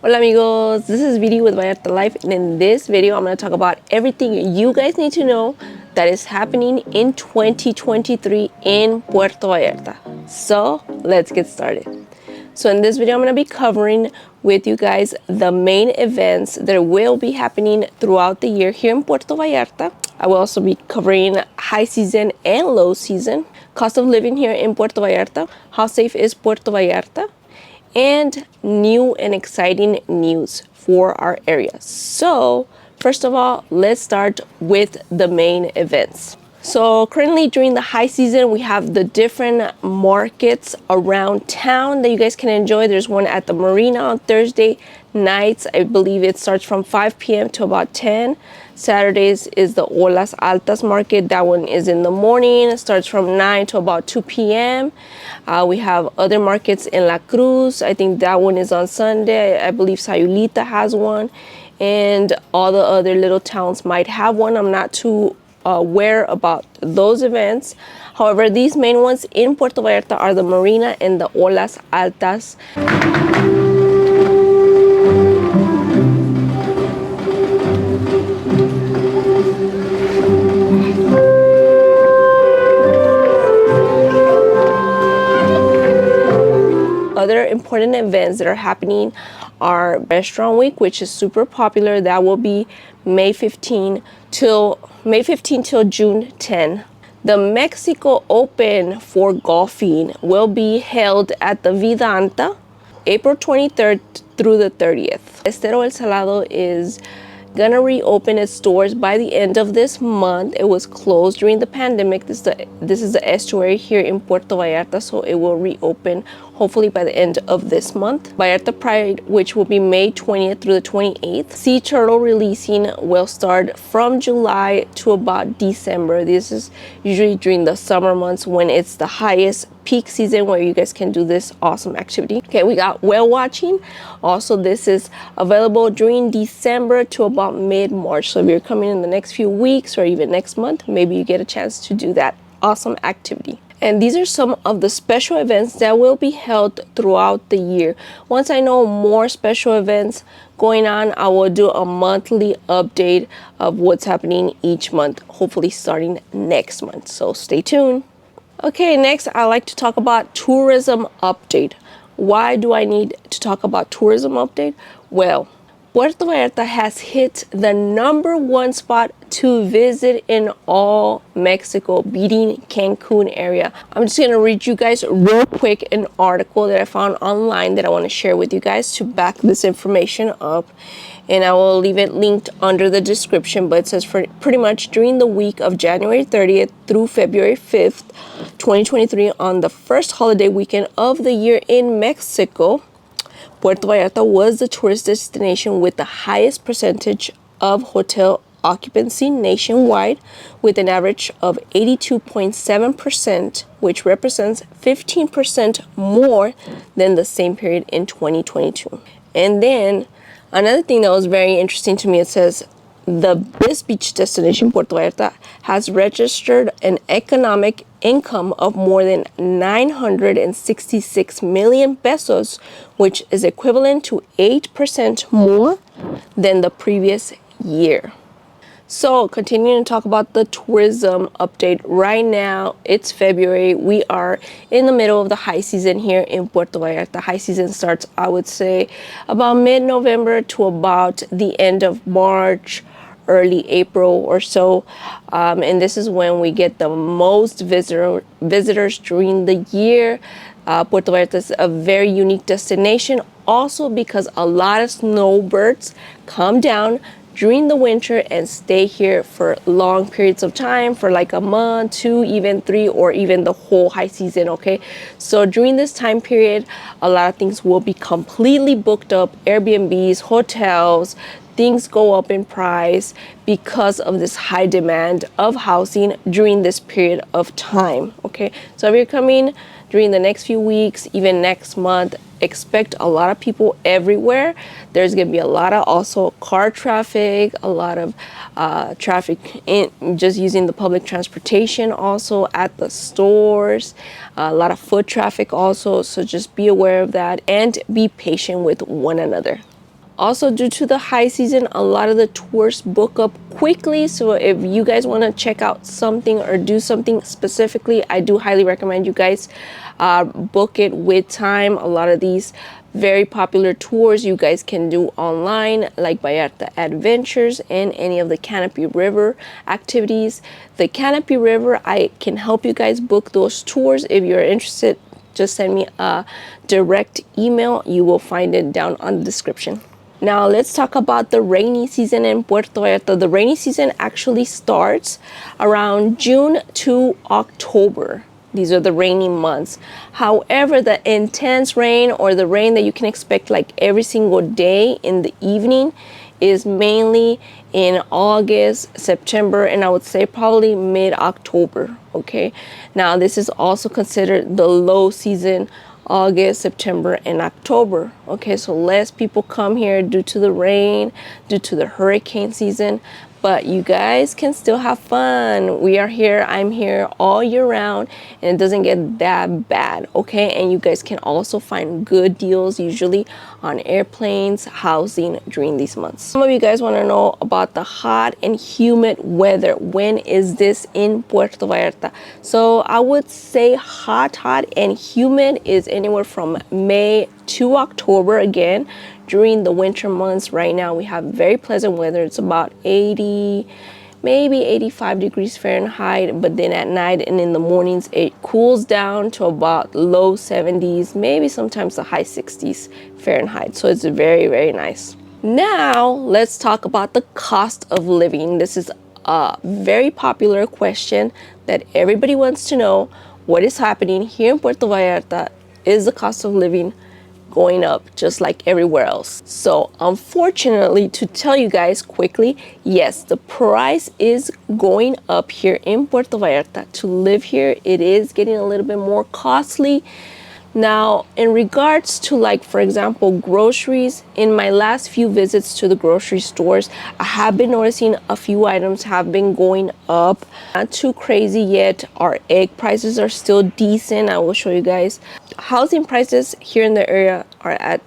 Hola amigos, this is Vidi with Vallarta Life, and in this video I'm going to talk about everything you guys need to know that is happening in 2023 in Puerto Vallarta. So let's get started. So in this video I'm going to be covering with you guys the main events that will be happening throughout the year here in Puerto Vallarta. I will also be covering high season and low season, cost of living here in Puerto Vallarta, how safe is Puerto Vallarta, and new and exciting news for our area. So first of all, let's start with the main events. So currently during the high season, we have the different markets around town that you guys can enjoy. There's one at the marina on Thursday nights. I believe it starts from 5 p.m. to about 10. Saturdays is the Olas Altas market. That one is in the morning. It starts from 9 to about 2 p.m. We have other markets in La Cruz. I think that one is on Sunday. I believe Sayulita has one. And all the other little towns might have one. I'm not too aware about those events. However, these main ones in Puerto Vallarta are the Marina and the Olas Altas. Other important events that are happening are Restaurant Week, which is super popular. That will be May 15 till June 10. The Mexico Open for golfing will be held at the Vidanta, April 23rd through the 30th. Estero El Salado is gonna reopen its doors by the end of this month. It was closed during the pandemic. This is the estuary here in Puerto Vallarta, so it will reopen hopefully by the end of this month. Vallarta Pride, which will be May 20th through the 28th. Sea turtle releasing will start from July to about December. This is usually during the summer months when it's the highest peak season where you guys can do this awesome activity. Okay, we got whale watching. Also, this is available during December to about mid-March. So if you're coming in the next few weeks or even next month, maybe you get a chance to do that awesome activity. And these are some of the special events that will be held throughout the year. Once I know more special events going on, I will do a monthly update of what's happening each month, hopefully starting next month. So stay tuned. Okay, next I like to talk about tourism update. Why do I need to talk about tourism update? Well, Puerto Vallarta has hit the #1 spot to visit in all Mexico, beating Cancun area. I'm just gonna read you guys real quick an article that I found online that I want to share with you guys to back this information up. And I will leave it linked under the description, but it says for pretty much during the week of January 30th through February 5th, 2023, on the first holiday weekend of the year in Mexico, Puerto Vallarta was the tourist destination with the highest percentage of hotel occupancy nationwide, with an average of 82.7%, which represents 15% more than the same period in 2022. And then another thing that was very interesting to me, it says this beach destination, Puerto Vallarta, has registered an economic income of more than 966 million pesos, which is equivalent to 8% more than the previous year. So continuing to talk about the tourism update, right now it's February. We are in the middle of the high season here in Puerto Vallarta. High season starts, I would say, about mid-November to about the end of March, early April or so. And this is when we get the most visitors during the year. Puerto Vallarta is a very unique destination also because a lot of snowbirds come down during the winter and stay here for long periods of time, for like a month, 2, even 3, or even the whole high season. Okay, so during this time period, a lot of things will be completely booked up. Airbnbs, hotels, things go up in price because of this high demand of housing during this period of time. Okay, so if you're coming during the next few weeks, even next month, expect a lot of people everywhere. There's gonna be a lot of also car traffic, a lot of traffic in just using the public transportation, also at the stores, a lot of foot traffic also. So just be aware of that and be patient with one another. Also, due to the high season, a lot of the tours book up quickly. So if you guys want to check out something or do something specifically, I do highly recommend you guys book it with time. A lot of these very popular tours you guys can do online, like Vallarta Adventures and any of the Canopy River activities. The Canopy River, I can help you guys book those tours. If you're interested, just send me a direct email. You will find it down on the description. Now let's talk about the rainy season in Puerto Vallarta. The rainy season actually starts around June to October. These are the rainy months. However, the intense rain, or the rain that you can expect like every single day in the evening, is mainly in August, September, and I would say probably mid-October. Okay, now this is also considered the low season, August, September, and October. Okay, so less people come here due to the rain, due to the hurricane season, but you guys can still have fun. We are here, I'm here all year round, and it doesn't get that bad. Okay, and you guys can also find good deals usually on airplanes, housing during these months. Some of you guys want to know about the hot and humid weather. When is this in Puerto Vallarta? So I would say hot and humid is anywhere from May to October. Again, during the winter months right now we have very pleasant weather. It's about 80, maybe 85 degrees Fahrenheit, but then at night and in the mornings it cools down to about low 70s, maybe sometimes the high 60s Fahrenheit. So it's very, very nice. Now let's talk about the cost of living. This is a very popular question that everybody wants to know. What is happening here in Puerto Vallarta? Is the cost of living going up just like everywhere else? So unfortunately, to tell you guys quickly, yes, the price is going up here in Puerto Vallarta. To live here, it is getting a little bit more costly. Now, in regards to, like, for example, groceries, in my last few visits to the grocery stores, I have been noticing a few items have been going up. Not too crazy yet. Our egg prices are still decent. I will show you guys. Housing prices here in the area are at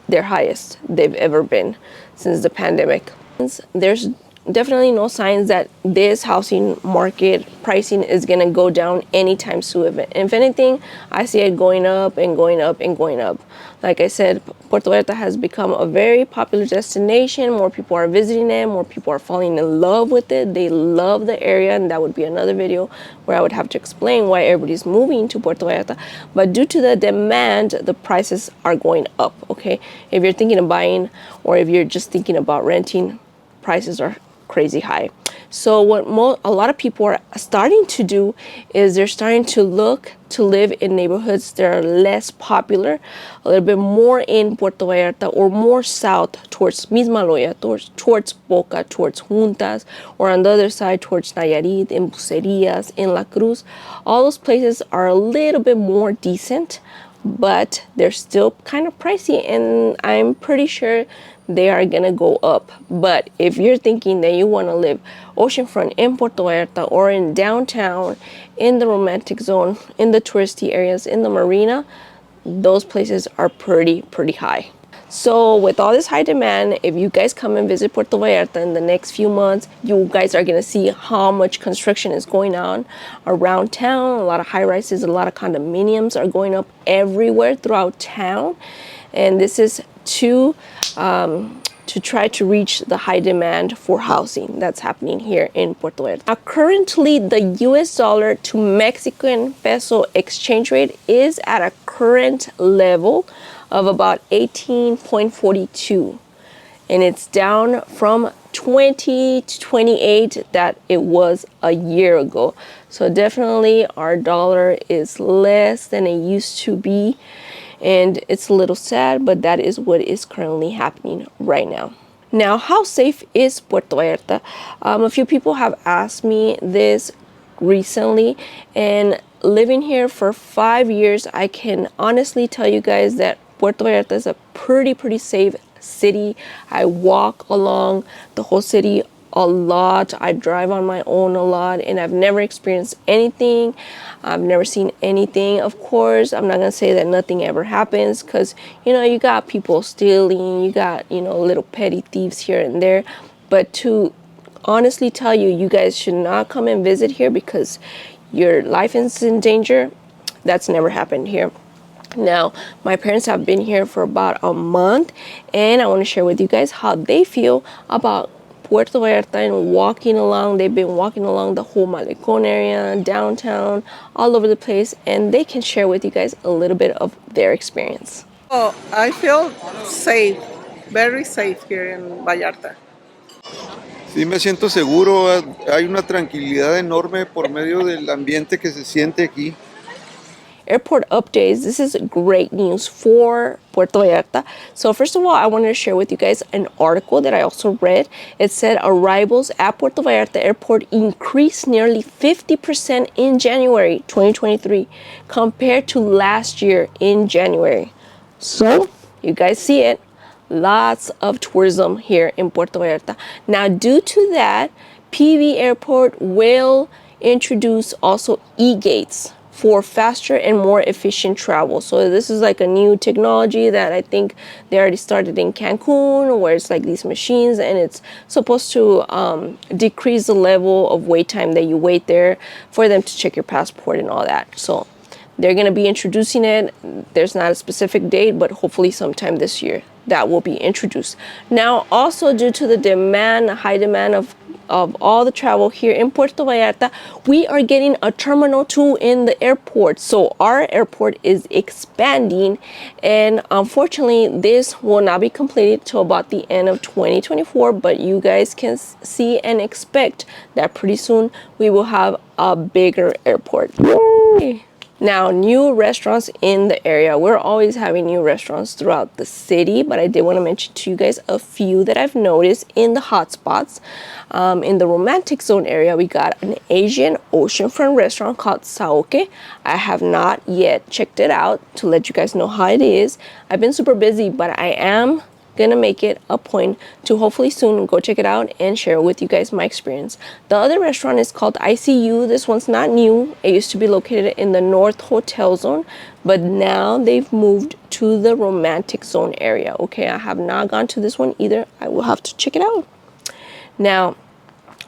their highest they've ever been since the pandemic. There's definitely no signs that this housing market pricing is gonna go down anytime soon. If anything, I see it going up and going up and going up. Like I said, Puerto Vallarta has become a very popular destination. More people are visiting it, more people are falling in love with it. They love the area, and that would be another video where I would have to explain why everybody's moving to Puerto Vallarta. But due to the demand, the prices are going up. Okay, if you're thinking of buying, or if you're just thinking about renting, prices are crazy high. So what a lot of people are starting to do is they're starting to look to live in neighborhoods that are less popular, a little bit more in Puerto Vallarta, or more south towards Misma Loya, towards Boca, towards Juntas, or on the other side towards Nayarit, in Bucerias, in La Cruz. All those places are a little bit more decent, but they're still kind of pricey, and I'm pretty sure they are gonna go up. But if you're thinking that you want to live oceanfront in Puerto Vallarta, or in downtown, in the romantic zone, in the touristy areas, in the marina, those places are pretty high. So with all this high demand, if you guys come and visit Puerto Vallarta in the next few months, you guys are going to see how much construction is going on around town. A lot of high rises, a lot of condominiums are going up everywhere throughout town. And this is to try to reach the high demand for housing that's happening here in Puerto Vallarta. Now, currently, the US dollar to Mexican peso exchange rate is at a current level of about 18.42, and it's down from 20 to 28 that it was a year ago. So definitely our dollar is less than it used to be, and it's a little sad, but that is what is currently happening right now. Now, how safe is Puerto Vallarta? A few people have asked me this recently, and living here for 5 years, I can honestly tell you guys that Puerto Vallarta is a pretty safe city. I walk along the whole city a lot. I drive on my own a lot, and I've never experienced anything. I've never seen anything. Of course, I'm not gonna say that nothing ever happens, because you got people stealing, you got little petty thieves here and there. But to honestly tell you, you guys should not come and visit here because your life is in danger. That's never happened here. Now, my parents have been here for about a month, and I want to share with you guys how they feel about Puerto Vallarta and walking along. They've been walking along the whole Malecon area, downtown, all over the place, and they can share with you guys a little bit of their experience. Oh, I feel safe, very safe here in Vallarta. Sí, me siento seguro, hay una tranquilidad enorme por medio del ambiente que se siente aquí. Airport updates. This is great news for Puerto Vallarta. So first of all, I wanted to share with you guys an article that I also read. It said arrivals at Puerto Vallarta Airport increased nearly 50% in January 2023 compared to last year in January. So you guys see it. Lots of tourism here in Puerto Vallarta. Now, due to that, PV Airport will introduce also e-gates for faster and more efficient travel. So this is like a new technology that I think they already started in Cancun, where it's like these machines, and it's supposed to decrease the level of wait time that you wait there for them to check your passport and all that. So they're going to be introducing it. There's not a specific date, but hopefully sometime this year that will be introduced. Now, also due to the demand, high demand of all the travel here in Puerto Vallarta, we are getting a Terminal 2 in the airport. So our airport is expanding, and unfortunately this will not be completed till about the end of 2024, but you guys can see and expect that pretty soon we will have a bigger airport. Yay! Now, new restaurants in the area. We're always having new restaurants throughout the city, but I did want to mention to you guys a few that I've noticed in the hotspots. In the romantic zone area, we got an Asian oceanfront restaurant called Saoke. I have not yet checked it out to let you guys know how it is. I've been super busy, but I am gonna make it a point to hopefully soon go check it out and share with you guys my experience. The other restaurant is called ICU. This one's not new. It used to be located in the North Hotel Zone, but now they've moved to the romantic zone area. Okay, I have not gone to this one either. I will have to check it out. Now,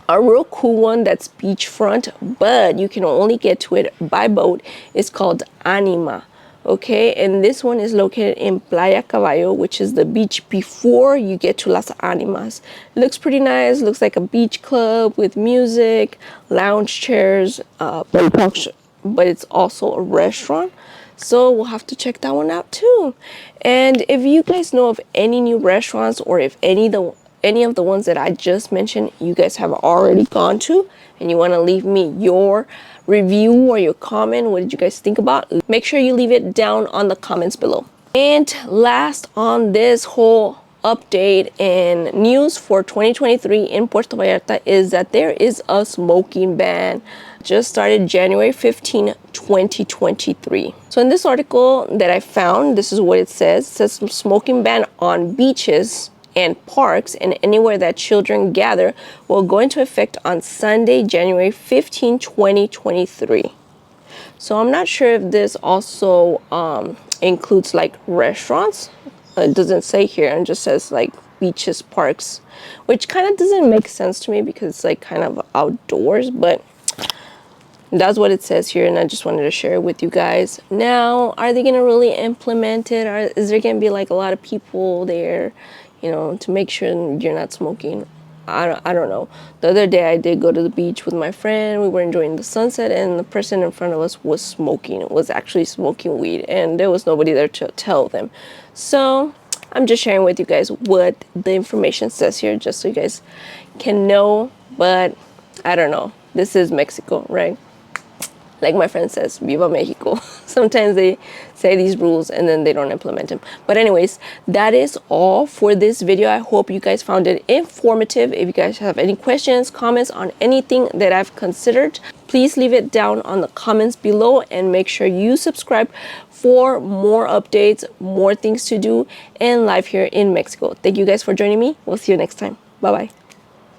a real cool one that's beachfront, but you can only get to it by boat, is called Anima. Okay, and this one is located in Playa Caballo, which is the beach before you get to Las Animas. It looks pretty nice. Looks like a beach club with music, lounge chairs, but it's also a restaurant. So we'll have to check that one out too. And if you guys know of any new restaurants, or if any of the ones that I just mentioned you guys have already gone to, and you want to leave me your review or your comment, what did you guys think about? Make sure you leave it down on the comments below. And last on this whole update and news for 2023 in Puerto Vallarta is that there is a smoking ban. Just started January 15, 2023. So in this article that I found, this is what it says. It says smoking ban on beaches and parks and anywhere that children gather will go into effect on Sunday, January 15, 2023. So I'm not sure if this also includes like restaurants. It doesn't say here, and just says like beaches, parks, which kind of doesn't make sense to me because it's like kind of outdoors, but that's what it says here, and I just wanted to share it with you guys. Now, are they gonna really implement it, or is there gonna be like a lot of people there, to make sure you're not smoking? I don't know. The other day I did go to the beach with my friend. We were enjoying the sunset, and the person in front of us was smoking. Was actually smoking weed, and there was nobody there to tell them. So I'm just sharing with you guys what the information says here, just so you guys can know. But I don't know. This is Mexico, right? Like my friend says, Viva Mexico. Sometimes they say these rules and then they don't implement them. But anyways, that is all for this video. I hope you guys found it informative. If you guys have any questions, comments on anything that I've considered, please leave it down on the comments below, and make sure you subscribe for more updates, more things to do, and life here in Mexico. Thank you guys for joining me. We'll see you next time. Bye-bye.